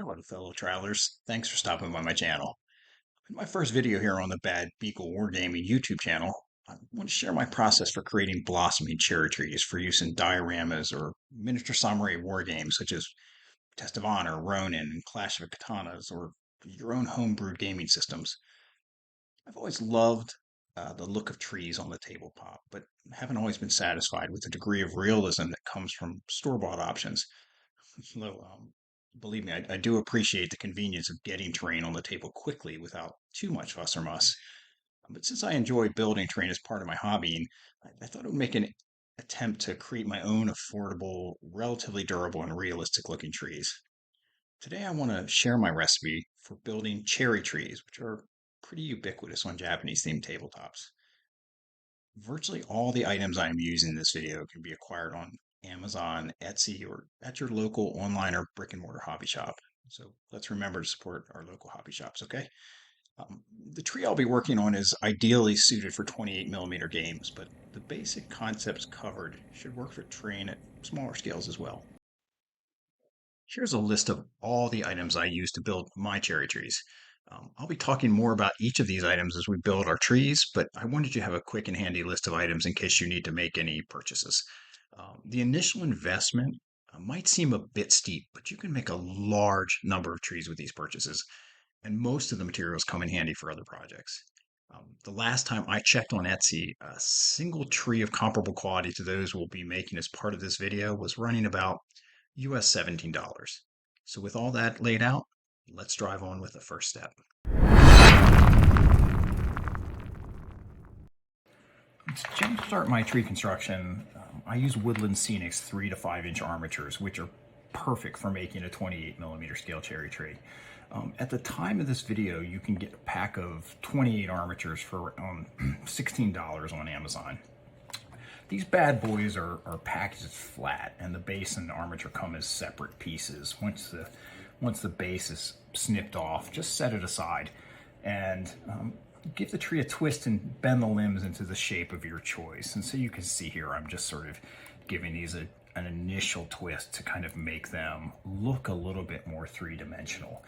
Hello, fellow travelers. Thanks for stopping by my channel. In my first video here on the Bad Beagle Wargaming YouTube channel, I want to share my process for creating blossoming cherry trees for use in dioramas or miniature samurai war games such as Test of Honor, Ronin, and Clash of Katanas, or your own homebrewed gaming systems. I've always loved the look of trees on the tabletop, but haven't always been satisfied with the degree of realism that comes from store-bought options. Though, believe me, I do appreciate the convenience of getting terrain on the table quickly without too much fuss or muss. But since I enjoy building terrain as part of my hobby, and I thought it would make an attempt to create my own affordable, relatively durable, and realistic looking trees. Today, I want to share my recipe for building cherry trees, which are pretty ubiquitous on Japanese themed tabletops. Virtually all the items I am using in this video can be acquired on Amazon, Etsy, or at your local online or brick and mortar hobby shop. So let's remember to support our local hobby shops, okay? The tree I'll be working on is ideally suited for 28 millimeter games, but the basic concepts covered should work for terrain at smaller scales as well. Here's a list of all the items I use to build my cherry trees. I'll be talking more about each of these items as we build our trees, but I wanted you to have a quick and handy list of items in case you need to make any purchases. The initial investment might seem a bit steep, but you can make a large number of trees with these purchases, and most of the materials come in handy for other projects. The last time I checked on Etsy, a single tree of comparable quality to those we'll be making as part of this video was running about US $17. So with all that laid out, let's drive on with the first step. To jumpstart my tree construction, I use Woodland Scenic's 3 to 5 inch armatures, which are perfect for making a 28 millimeter scale cherry tree. At the time of this video, you can get a pack of 28 armatures for $16 on Amazon. These bad boys are packaged flat, and the base and the armature come as separate pieces. Once the base is snipped off, just set it aside and give the tree a twist and bend the limbs into the shape of your choice. And so you can see here, I'm just sort of giving these an initial twist to kind of make them look a little bit more three-dimensional.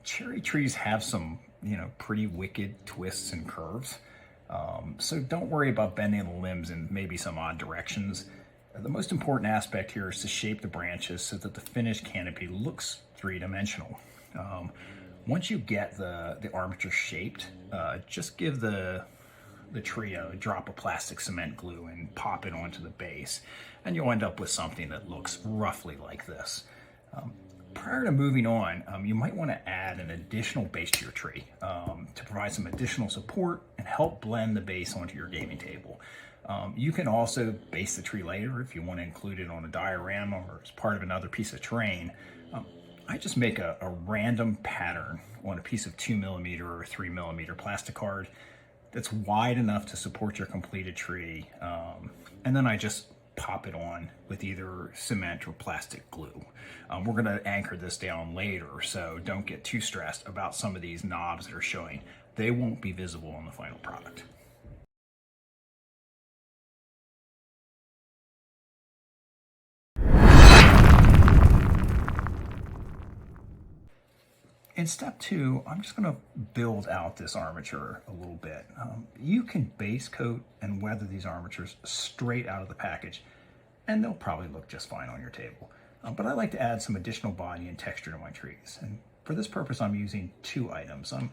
Cherry trees have some, pretty wicked twists and curves. So don't worry about bending the limbs in maybe some odd directions. The most important aspect here is to shape the branches so that the finished canopy looks three-dimensional. Once you get the armature shaped, just give the tree a drop of plastic cement glue and pop it onto the base, and you'll end up with something that looks roughly like this. Prior to moving on, you might want to add an additional base to your tree to provide some additional support and help blend the base onto your gaming table. You can also base the tree later if you want to include it on a diorama or as part of another piece of terrain. I just make a random pattern on a piece of 2 millimeter or 3 millimeter plastic card that's wide enough to support your completed tree. And then I just pop it on with either cement or plastic glue. We're going to anchor this down later, so don't get too stressed about some of these knobs that are showing. They won't be visible on the final product. In step 2, I'm just going to build out this armature a little bit. You can base coat and weather these armatures straight out of the package, and they'll probably look just fine on your table. But I like to add some additional body and texture to my trees. And for this purpose, I'm using 2 items. I'm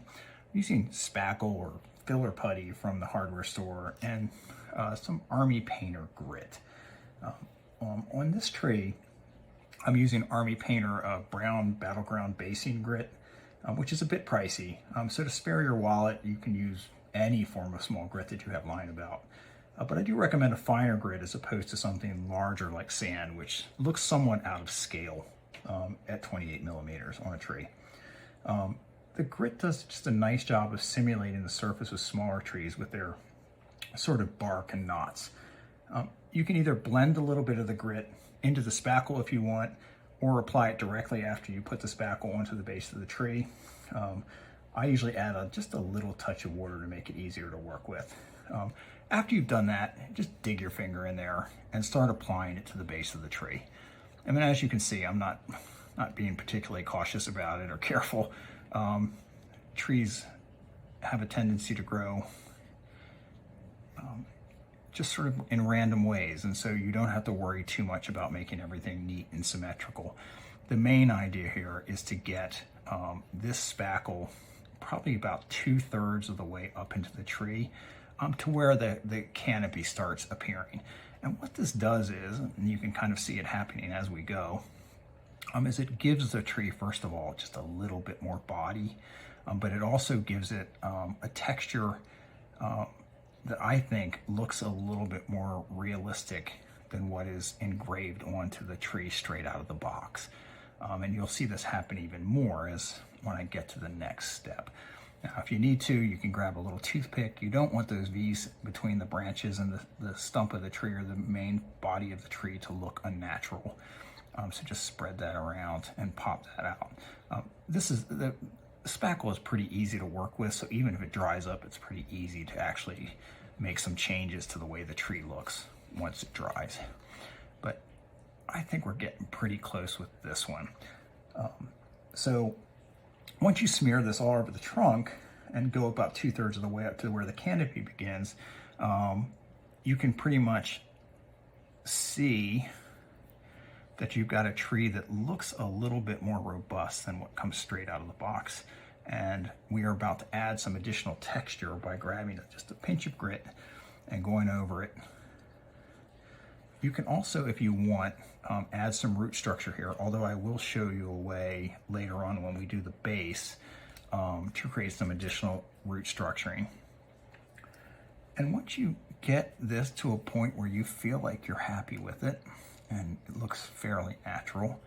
using spackle or filler putty from the hardware store and some Army Painter grit. On this tree, I'm using Army Painter brown battleground basing grit, which is a bit pricey. So to spare your wallet, you can use any form of small grit that you have lying about. But I do recommend a finer grit as opposed to something larger like sand, which looks somewhat out of scale at 28 millimeters on a tree. The grit does just a nice job of simulating the surface of smaller trees with their sort of bark and knots. You can either blend a little bit of the grit into the spackle if you want, or apply it directly after you put the spackle onto the base of the tree. I usually add just a little touch of water to make it easier to work with. After you've done that, just dig your finger in there and start applying it to the base of the tree. And then as you can see, I'm not not being particularly cautious about it or careful, trees have a tendency to grow just sort of in random ways, and so you don't have to worry too much about making everything neat and symmetrical. The main idea here is to get this spackle probably about 2/3 of the way up into the tree to where the canopy starts appearing. And what this does is, and you can kind of see it happening as we go, is it gives the tree, first of all, just a little bit more body, but it also gives it a texture that I think looks a little bit more realistic than what is engraved onto the tree straight out of the box. And you'll see this happen even more as when I get to the next step. Now, if you need to, you can grab a little toothpick. You don't want those V's between the branches and the stump of the tree or the main body of the tree to look unnatural. So just spread that around and pop that out. The spackle is pretty easy to work with, so even if it dries up, it's pretty easy to actually make some changes to the way the tree looks once it dries. But I think we're getting pretty close with this one. So once you smear this all over the trunk and go about 2/3 of the way up to where the canopy begins, you can pretty much see that you've got a tree that looks a little bit more robust than what comes straight out of the box. And we are about to add some additional texture by grabbing just a pinch of grit and going over it. You can also, if you want, add some root structure here, although I will show you a way later on when we do the base to create some additional root structuring. And once you get this to a point where you feel like you're happy with it, and it looks fairly natural,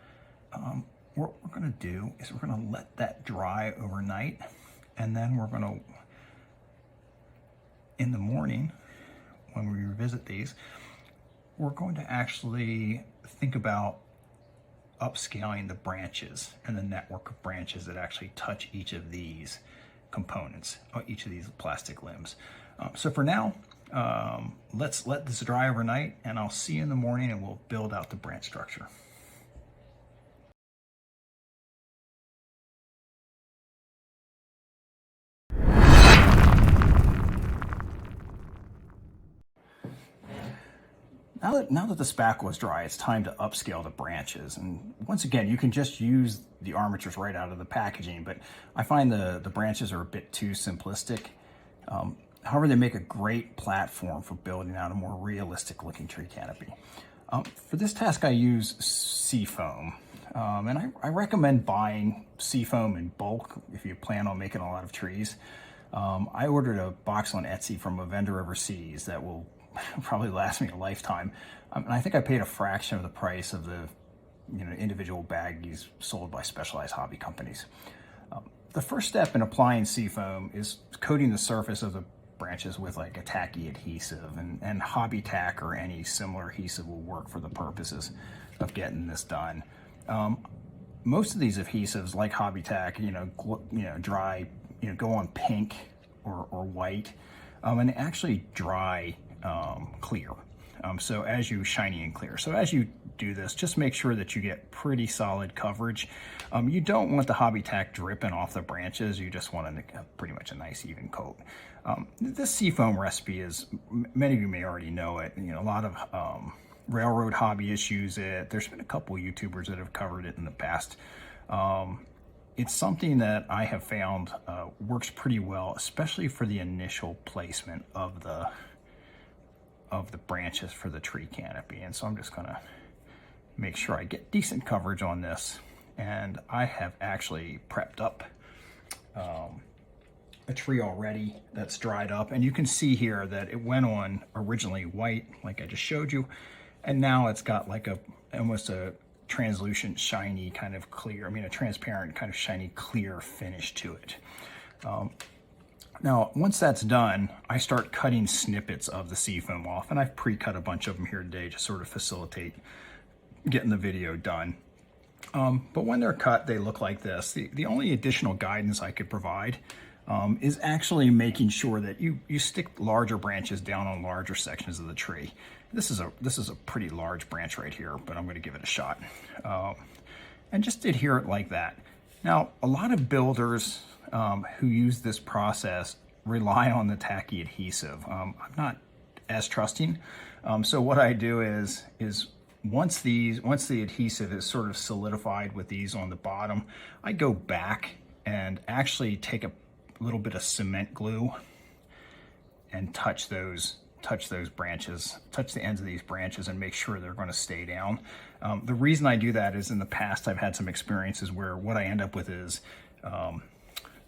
what we're going to do is we're going to let that dry overnight, and then we're going to, in the morning, when we revisit these, we're going to actually think about upscaling the branches and the network of branches that actually touch each of these components, or each of these plastic limbs. So for now, let's let this dry overnight, and I'll see you in the morning and we'll build out the branch structure. Now that the spackle is dry, it's time to upscale the branches. And once again, you can just use the armatures right out of the packaging, but I find the branches are a bit too simplistic. However, they make a great platform for building out a more realistic looking tree canopy. For this task, I use seafoam. And I recommend buying seafoam in bulk if you plan on making a lot of trees. I ordered a box on Etsy from a vendor overseas that will probably last me a lifetime. And I think I paid a fraction of the price of the individual baggies sold by specialized hobby companies. The first step in applying seafoam is coating the surface of the branches with like a tacky adhesive, and hobby tack or any similar adhesive will work for the purposes of getting this done. Most of these adhesives, like hobby tack, dry, go on pink or white, and they actually dry clear. So as you shiny and clear. So as you do this, just make sure that you get pretty solid coverage. You don't want the hobby tack dripping off the branches. You just want pretty much a nice even coat. This seafoam recipe is, many of you may already know it. A lot of railroad hobbyists use it. There's been a couple of YouTubers that have covered it in the past. It's something that I have found works pretty well, especially for the initial placement of the branches for the tree canopy. And so I'm just gonna make sure I get decent coverage on this. And I have actually prepped up a tree already that's dried up. And you can see here that it went on originally white, like I just showed you. And now it's got like almost a translucent, shiny kind of clear, a transparent kind of shiny clear finish to it. Now, once that's done, I start cutting snippets of the seafoam off, and I've pre-cut a bunch of them here today to sort of facilitate getting the video done. But when they're cut, they look like this. The only additional guidance I could provide is actually making sure that you stick larger branches down on larger sections of the tree. This is a pretty large branch right here, but I'm going to give it a shot. and just adhere it like that. Now, a lot of builders who use this process rely on the tacky adhesive. I'm not as trusting. So what I do is once the adhesive is sort of solidified with these on the bottom, I go back and actually take a little bit of cement glue and touch those branches, touch the ends of these branches and make sure they're going to stay down. The reason I do that is in the past I've had some experiences where what I end up with is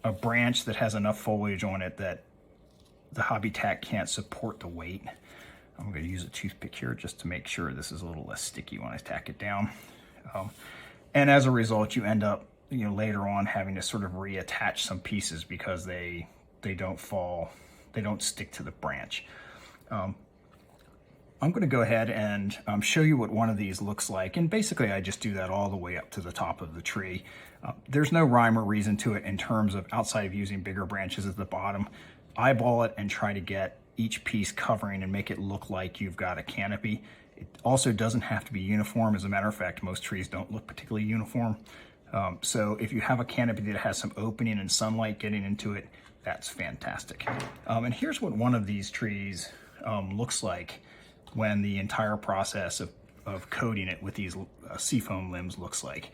a branch that has enough foliage on it that the hobby tack can't support the weight. I'm going to use a toothpick here just to make sure this is a little less sticky when I tack it down. And as a result, you end up, later on having to sort of reattach some pieces because they don't fall, they don't stick to the branch. I'm going to go ahead and show you what one of these looks like. And basically I just do that all the way up to the top of the tree. There's no rhyme or reason to it in terms of outside of using bigger branches at the bottom. Eyeball it and try to get each piece covering and make it look like you've got a canopy. It also doesn't have to be uniform. As a matter of fact, most trees don't look particularly uniform. So if you have a canopy that has some opening and sunlight getting into it, that's fantastic. And here's what one of these trees looks like when the entire process of coating it with these seafoam limbs looks like.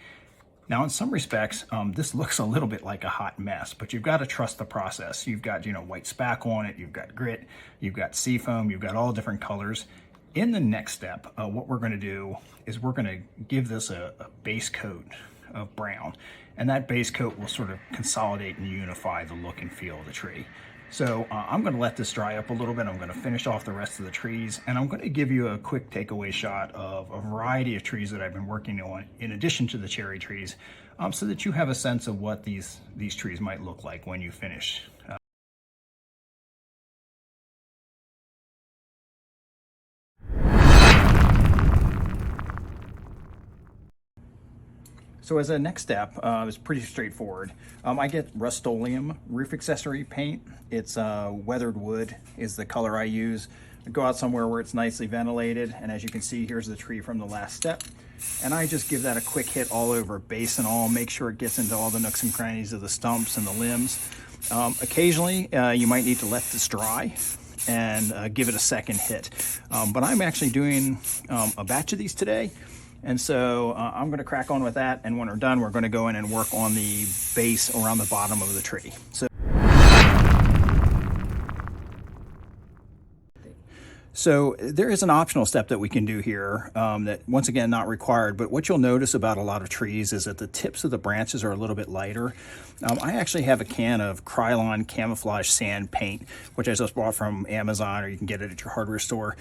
Now, in some respects, this looks a little bit like a hot mess, but you've got to trust the process. You've got, white spackle on it, you've got grit, you've got seafoam, you've got all different colors. In the next step, what we're going to do is we're going to give this a base coat of brown, and that base coat will sort of consolidate and unify the look and feel of the tree. So I'm going to let this dry up a little bit. I'm going to finish off the rest of the trees, and I'm going to give you a quick takeaway shot of a variety of trees that I've been working on in addition to the cherry trees, so that you have a sense of what these trees might look like when you finish. So as a next step, it's pretty straightforward. I get Rust-Oleum roof accessory paint. It's weathered wood is the color I use. I go out somewhere where it's nicely ventilated, and as you can see, here's the tree from the last step. And I just give that a quick hit all over, base and all, make sure it gets into all the nooks and crannies of the stumps and the limbs. Occasionally, you might need to let this dry and give it a second hit. But I'm actually doing a batch of these today. And so I'm going to crack on with that, and when we're done, we're going to go in and work on the base around the bottom of the tree. So there is an optional step that we can do here that, once again, not required, but what you'll notice about a lot of trees is that the tips of the branches are a little bit lighter. I actually have a can of Krylon camouflage sand paint, which I just bought from Amazon, or you can get it at your hardware store.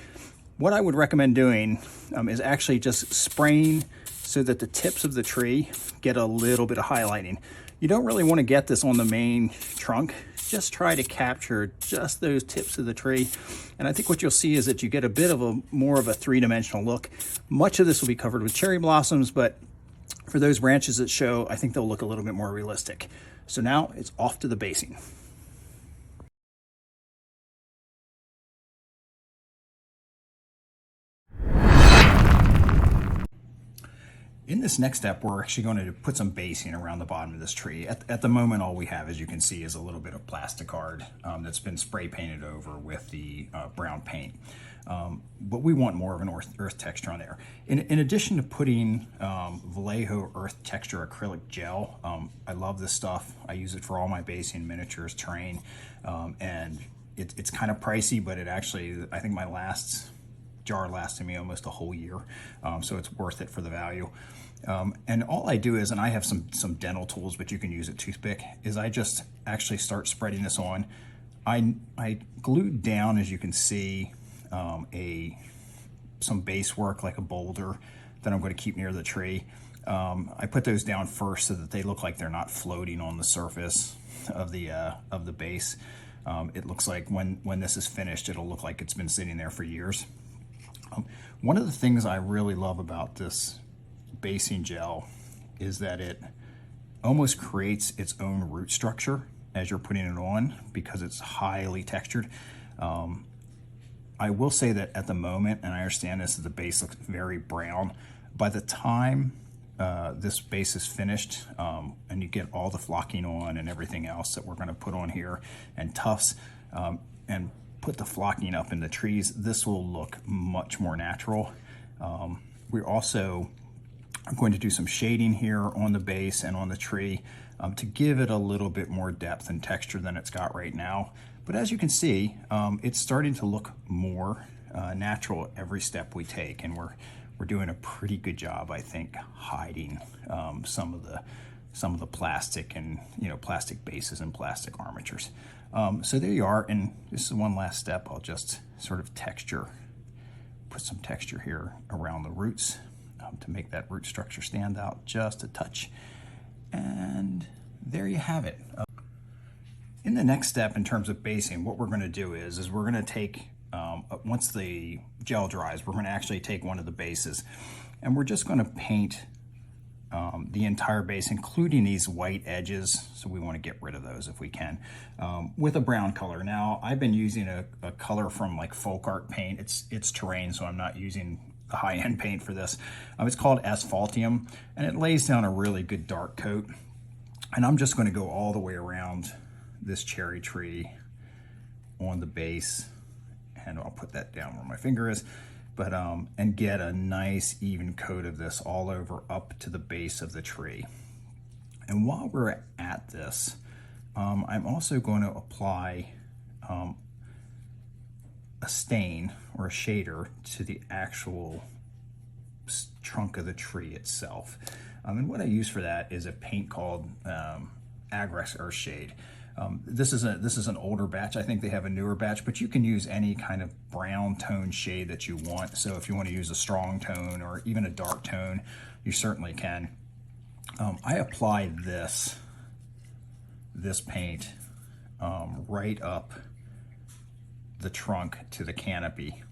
What I would recommend doing is actually just spraying so that the tips of the tree get a little bit of highlighting. You don't really want to get this on the main trunk. Just try to capture just those tips of the tree. And I think what you'll see is that you get a bit of more of a three-dimensional look. Much of this will be covered with cherry blossoms, but for those branches that show, I think they'll look a little bit more realistic. So now it's off to the basing. In this next step, we're actually going to put some basing around the bottom of this tree. At the moment, all we have, as you can see, is a little bit of plasticard that's been spray painted over with the brown paint. But we want more of an earth texture on there. In addition to putting Vallejo earth texture acrylic gel, I love this stuff. I use it for all my basing, miniatures, terrain, and it's kind of pricey, but it actually, I think my last jar lasted me almost a whole year, so it's worth it for the value. And all I do is, and I have some dental tools, but you can use a toothpick, is I just actually start spreading this on. I glued down, as you can see, some base work like a boulder that I'm going to keep near the tree. I put those down first so that they look like they're not floating on the surface of the base. It looks like when this is finished, it'll look like it's been sitting there for years. One of the things I really love about this basing gel is that it almost creates its own root structure as you're putting it on because it's highly textured. I will say that at the moment, and I understand this, the base looks very brown. By the time this base is finished, and you get all the flocking on and everything else that we're going to put on here, and tufts, and put the flocking up in the trees, this will look much more natural. We're also going to do some shading here on the base and on the tree to give it a little bit more depth and texture than it's got right now. But as you can see, it's starting to look more natural every step we take, and we're doing a pretty good job, I think, hiding some of the plastic and plastic bases and plastic armatures. So there you are, and this is one last step. I'll just sort of put some texture here around the roots to make that root structure stand out just a touch. And there you have it. In the next step, in terms of basing, what we're going to do is we're going to take, once the gel dries, we're going to actually take one of the bases, and we're just going to paint the entire base, including these white edges. So we want to get rid of those if we can, with a brown color. Now, I've been using a color from like folk art paint. It's terrain, so I'm not using the high-end paint for this. It's called Asphaltium, and it lays down a really good dark coat. And I'm just going to go all the way around this cherry tree on the base, and I'll put that down where my finger is, but and get a nice even coat of this all over up to the base of the tree. And while we're at this, I'm also going to apply a stain or a shader to the actual trunk of the tree itself. And what I use for that is a paint called Agrex Earthshade. This is an older batch. I think they have a newer batch, but you can use any kind of brown tone shade that you want. So if you want to use a strong tone or even a dark tone, you certainly can. I apply this paint right up the trunk to the canopy.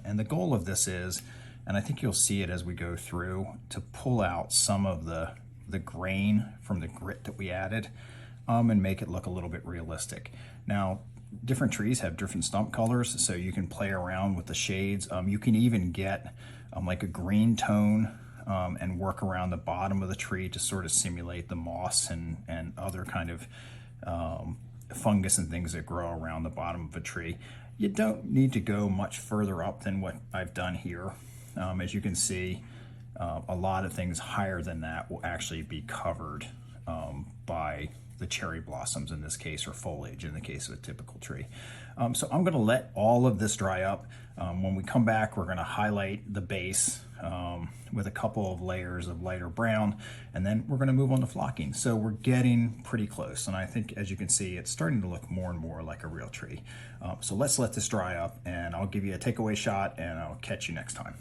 And the goal of this is, and I think you'll see it as we go through, to pull out some of the grain from the grit that we added, and make it look a little bit realistic. Now, different trees have different stump colors, so you can play around with the shades. You can even get like a green tone and work around the bottom of the tree to sort of simulate the moss and other kind of fungus and things that grow around the bottom of a tree. You don't need to go much further up than what I've done here. As you can see, a lot of things higher than that will actually be covered by the cherry blossoms in this case, or foliage in the case of a typical tree. So I'm going to let all of this dry up. When we come back, we're going to highlight the base with a couple of layers of lighter brown, and then we're going to move on to flocking. So we're getting pretty close, and I think, as you can see, it's starting to look more and more like a real tree. So let's let this dry up, and I'll give you a takeaway shot, and I'll catch you next time.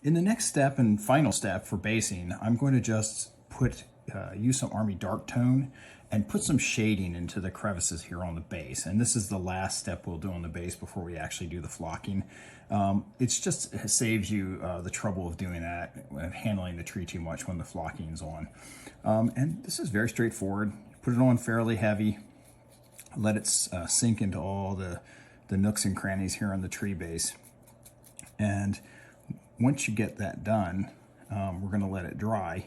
In the next step and final step for basing, I'm going to just use some Army Dark Tone and put some shading into the crevices here on the base. And this is the last step we'll do on the base before we actually do the flocking. It saves you the trouble of doing that, handling the tree too much when the flocking's on. And this is very straightforward. Put it on fairly heavy, let it sink into all the nooks and crannies here on the tree base. And once you get that done, we're going to let it dry.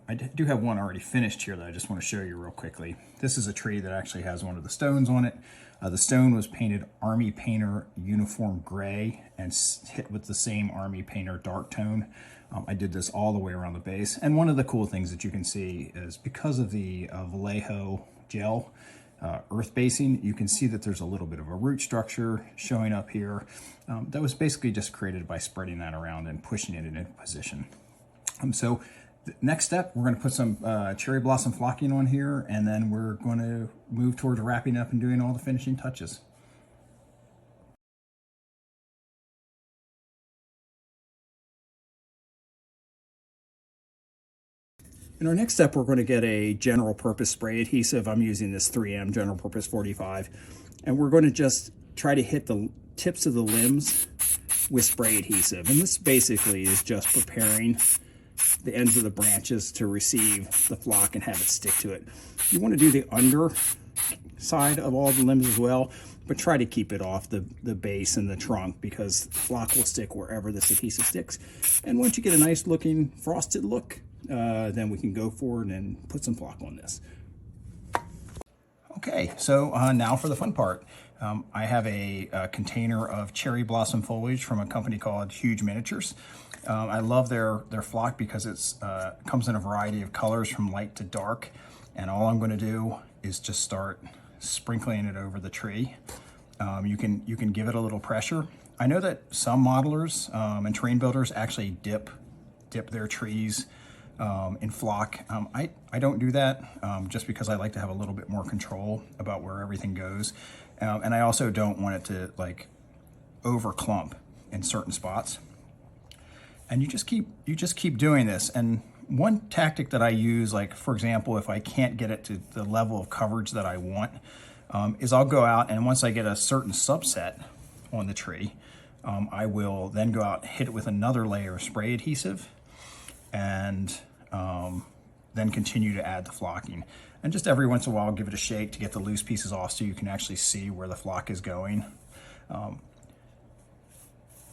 I do have one already finished here that I just want to show you real quickly. This is a tree that actually has one of the stones on it. The stone was painted Army Painter Uniform Gray and hit with the same Army Painter Dark Tone. I did this all the way around the base. And one of the cool things that you can see is because of the Vallejo gel earth basing, you can see that there's a little bit of a root structure showing up here. That was basically just created by spreading that around and pushing it into position. So the next step, we're going to put some cherry blossom flocking on here, and then we're going to move towards wrapping up and doing all the finishing touches. In our next step, we're going to get a general purpose spray adhesive. I'm using this 3M general purpose 45, and we're going to just try to hit the tips of the limbs with spray adhesive. And this basically is just preparing the ends of the branches to receive the flock and have it stick to it. You want to do the under side of all the limbs as well, but try to keep it off the base and the trunk, because flock will stick wherever this adhesive sticks. And once you get a nice looking frosted look, then we can go forward and put some flock on this. Okay, so now for the fun part. I have a container of cherry blossom foliage from a company called Huge Miniatures. I love their flock because it comes in a variety of colors from light to dark. And all I'm going to do is just start sprinkling it over the tree. You can give it a little pressure. I know that some modelers and terrain builders actually dip their trees in flock. I don't do that just because I like to have a little bit more control about where everything goes. And I also don't want it to like over clump in certain spots. And you just keep doing this. And one tactic that I use, like for example, if I can't get it to the level of coverage that I want, is I'll go out, and once I get a certain subset on the tree, I will then go out and hit it with another layer of spray adhesive, and then continue to add the flocking. And just every once in a while, give it a shake to get the loose pieces off so you can actually see where the flock is going.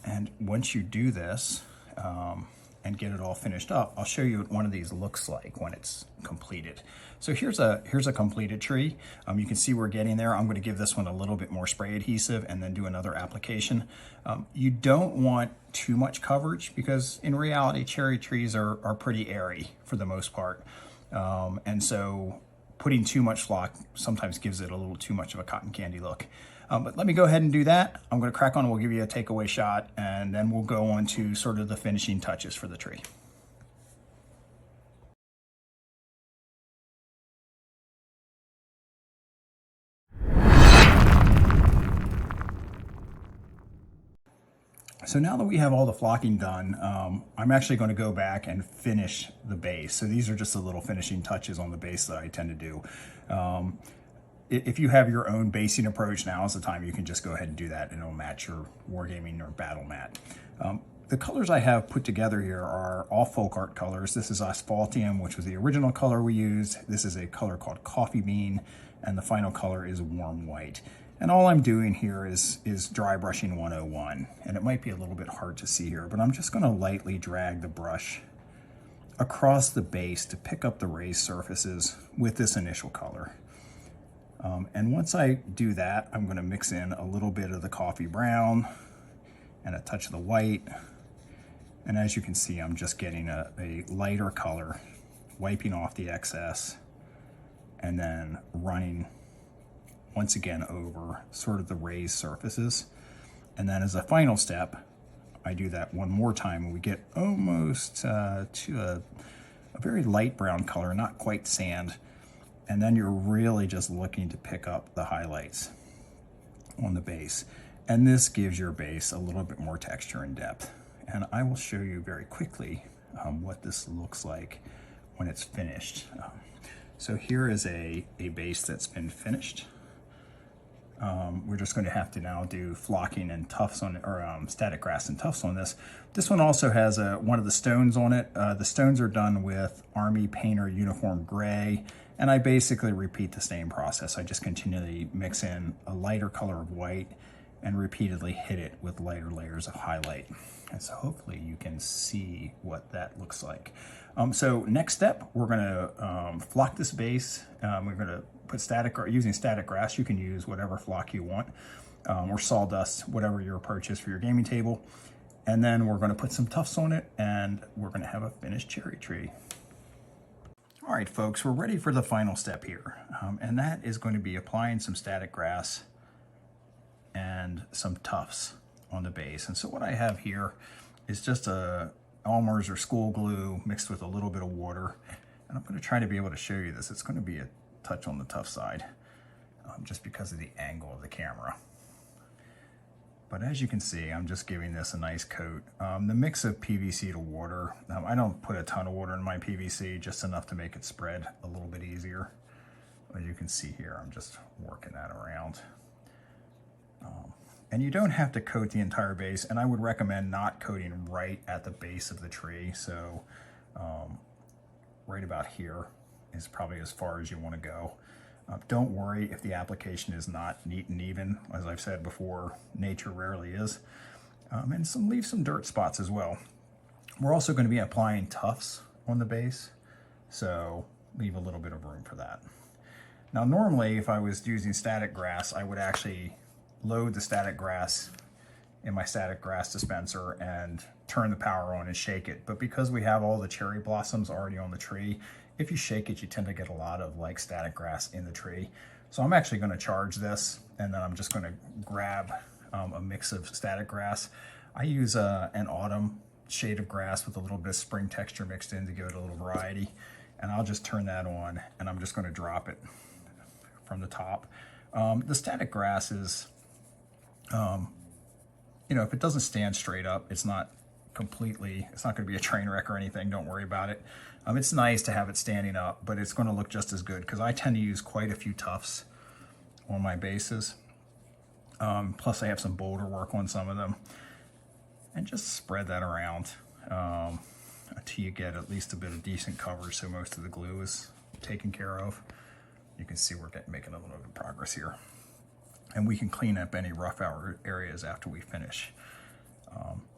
And once you do this and get it all finished up, I'll show you what one of these looks like when it's completed. So here's a completed tree. You can see we're getting there. I'm going to give this one a little bit more spray adhesive and then do another application. You don't want too much coverage because in reality, cherry trees are pretty airy for the most part. And so putting too much flock sometimes gives it a little too much of a cotton candy look. But let me go ahead and do that. I'm going to crack on, we'll give you a takeaway shot, and then we'll go on to sort of the finishing touches for the tree. So now that we have all the flocking done, I'm actually going to go back and finish the base. So these are just the little finishing touches on the base that I tend to do. If you have your own basing approach, now is the time you can just go ahead and do that, and it'll match your wargaming or battle mat. The colors I have put together here are all folk art colors. This is Asphaltium, which was the original color we used. This is a color called Coffee Bean, and the final color is Warm White. And all I'm doing here is dry brushing 101. And it might be a little bit hard to see here, but I'm just gonna lightly drag the brush across the base to pick up the raised surfaces with this initial color. And once I do that, I'm gonna mix in a little bit of the coffee brown and a touch of the white. And as you can see, I'm just getting a lighter color, wiping off the excess, and then running once again over sort of the raised surfaces. And then as a final step, I do that one more time and we get almost to a very light brown color, not quite sand. And then you're really just looking to pick up the highlights on the base. And this gives your base a little bit more texture and depth. And I will show you very quickly what this looks like when it's finished. So here is a base that's been finished. We're just going to have to now do flocking and tufts on it, or static grass and tufts on this. This one also has one of the stones on it. The stones are done with Army Painter Uniform Gray, and I basically repeat the same process. I just continually mix in a lighter color of white and repeatedly hit it with lighter layers of highlight. And so hopefully you can see what that looks like. So next step, we're gonna flock this base. We're gonna put using static grass. You can use whatever flock you want, or sawdust, whatever your approach is for your gaming table. And then we're gonna put some tufts on it, and we're gonna have a finished cherry tree. All right, folks, we're ready for the final step here. And that is going to be applying some static grass and some tufts on the base. And so what I have here is just a Elmer's or school glue mixed with a little bit of water. And I'm going to try to be able to show you this. It's going to be a touch on the tough side, just because of the angle of the camera. But as you can see, I'm just giving this a nice coat. The mix of PVC to water, I don't put a ton of water in my PVC, just enough to make it spread a little bit easier. As you can see here, I'm just working that around. And you don't have to coat the entire base, and I would recommend not coating right at the base of the tree. So right about here is probably as far as you want to go. Don't worry if the application is not neat and even. As I've said before, nature rarely is. And leave some dirt spots as well. We're also going to be applying tufts on the base, so leave a little bit of room for that. Now normally if I was using static grass, I would actually load the static grass in my static grass dispenser and turn the power on and shake it. But because we have all the cherry blossoms already on the tree, if you shake it, you tend to get a lot of like static grass in the tree. So I'm actually going to charge this, and then I'm just going to grab a mix of static grass. I use an autumn shade of grass with a little bit of spring texture mixed in to give it a little variety. And I'll just turn that on, and I'm just going to drop it from the top. The static grass is, if it doesn't stand straight up, it's not it's not going to be a train wreck or anything. Don't worry about it. It's nice to have it standing up, but it's going to look just as good because I tend to use quite a few tufts on my bases. Plus I have some boulder work on some of them. And just spread that around until you get at least a bit of decent coverage so most of the glue is taken care of. You can see we're making a little bit of progress here. And we can clean up any rough areas after we finish.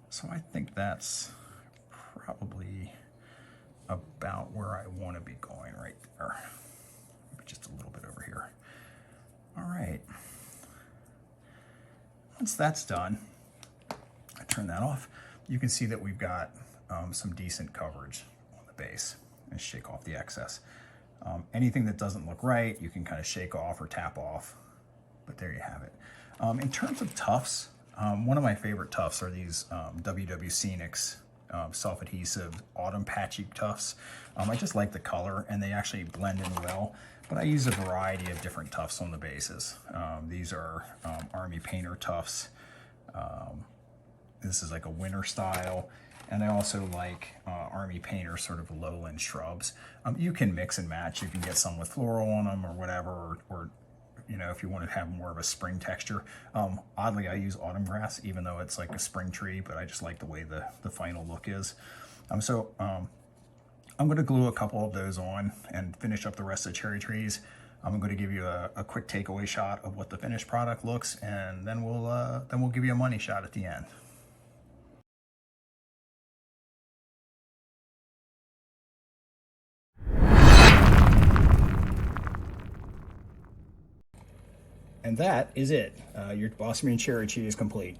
So I think that's probably about where I want to be going right there. Maybe just a little bit over here. All right. Once that's done, I turn that off. You can see that we've got some decent coverage on the base, and shake off the excess. Anything that doesn't look right, you can kind of shake off or tap off, but there you have it. In terms of tufts, one of my favorite tufts are these WW Scenics self-adhesive autumn patchy tufts. I just like the color, and they actually blend in well, but I use a variety of different tufts on the bases. These are Army Painter tufts. This is like a winter style. And I also like Army Painter sort of lowland shrubs. You can mix and match. You can get some with floral on them or whatever, or if you want to have more of a spring texture. Oddly, I use autumn grass, even though it's like a spring tree, but I just like the way the final look is. I'm going to glue a couple of those on and finish up the rest of the cherry trees. I'm going to give you a quick takeaway shot of what the finished product looks, and then we'll give you a money shot at the end. And that is it. Your Blossoming Cherry Tree is complete.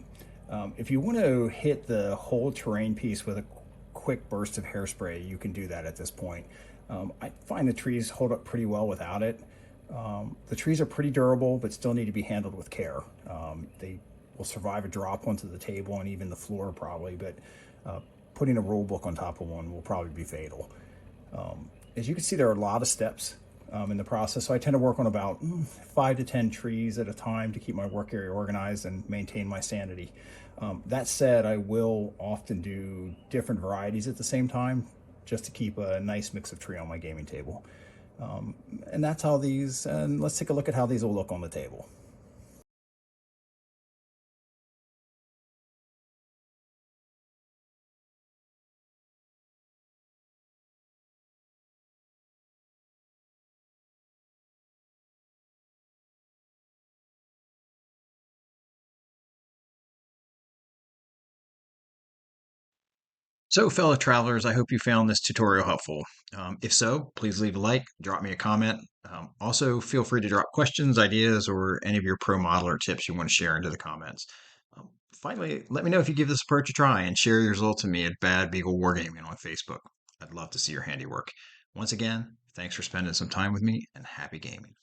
If you want to hit the whole terrain piece with a quick burst of hairspray, you can do that at this point. I find the trees hold up pretty well without it. The trees are pretty durable, but still need to be handled with care. They will survive a drop onto the table and even the floor probably, but putting a rule book on top of one will probably be fatal. As you can see, there are a lot of steps in the process, so I tend to work on about 5 to 10 trees at a time to keep my work area organized and maintain my sanity. That said, I will often do different varieties at the same time just to keep a nice mix of tree on my gaming table. And that's how and let's take a look at how these will look on the table. So, fellow travelers, I hope you found this tutorial helpful. If so, please leave a like, drop me a comment. Also, feel free to drop questions, ideas, or any of your pro modeler tips you want to share into the comments. Finally, let me know if you give this approach a try and share your results with me at Bad Beagle Wargaming on Facebook. I'd love to see your handiwork. Once again, thanks for spending some time with me, and happy gaming.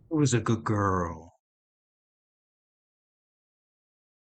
Who's a good girl?